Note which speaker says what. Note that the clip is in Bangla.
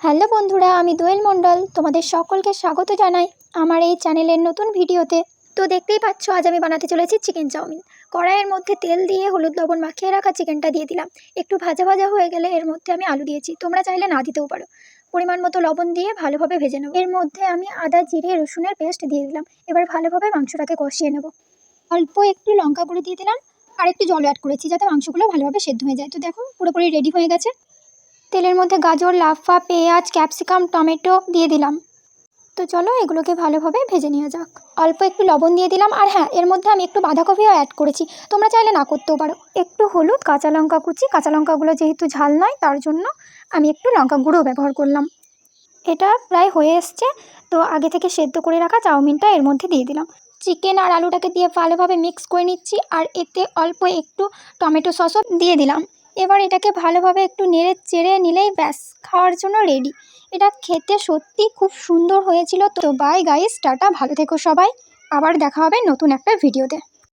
Speaker 1: হ্যালো বন্ধুরা, আমি দোয়েল মণ্ডল তোমাদের সকলকে স্বাগত জানাই আমার এই চ্যানেলের নতুন ভিডিওতে। তো দেখতেই পাচ্ছ, আজ আমি বানাতে চলেছি চিকেন চাউমিন। কড়াইয়ের মধ্যে তেল দিয়ে হলুদ লবণ মাখিয়ে রাখা চিকেনটা দিয়ে দিলাম। একটু ভাজা ভাজা হয়ে গেলে এর মধ্যে আমি আলু দিয়েছি, তোমরা চাইলে না দিতেও পারো। পরিমাণ মতো লবণ দিয়ে ভালোভাবে ভেজে নেব। এর মধ্যে আমি আদা জিরে রসুনের পেস্ট দিয়ে দিলাম। এবার ভালোভাবে মাংসটাকে কষিয়ে নেব। অল্প একটু লঙ্কা গুঁড়ো দিয়ে দিলাম আর একটু জল অ্যাড করেছি যাতে মাংসগুলো ভালোভাবে সেদ্ধ হয়ে যায়। তো দেখো, পুরোপুরি রেডি হয়ে গেছে। তেলের মধ্যে গাজর, লাফা, পেঁয়াজ, ক্যাপসিকাম, টমেটো দিয়ে দিলাম। তো চলো এগুলোকে ভালোভাবে ভেজে নেওয়া যাক। অল্প একটু লবণ দিয়ে দিলাম, আর হ্যাঁ, এর মধ্যে আমি একটু বাঁধাকপিও অ্যাড করেছি, তোমরা চাইলে না করতেও পারো। একটু হলুদ, কাঁচা লঙ্কা কুচি, কাঁচা লঙ্কাগুলো যেহেতু ঝাল নয় তার জন্য আমি একটু লঙ্কা গুঁড়ো ব্যবহার করলাম। এটা প্রায় হয়ে এসছে, তো আগে থেকে সেদ্ধ করে রাখা চাউমিনটা এর মধ্যে দিয়ে দিলাম। চিকেন আর আলুটাকে দিয়ে ভালোভাবে মিক্স করে নিচ্ছি, আর এতে অল্প একটু টমেটো সসও দিয়ে দিলাম। এবার এটাকে ভালোভাবে একটু নেড়ে চেড়ে নিলেই ব্যাস, খাওয়ার জন্য রেডি। এটা খেতে সত্যি খুব সুন্দর হয়েছিল। তো বাই গাইস, টাটা, ভালো থেকো সবাই। আবার দেখা হবে নতুন একটা ভিডিওতে।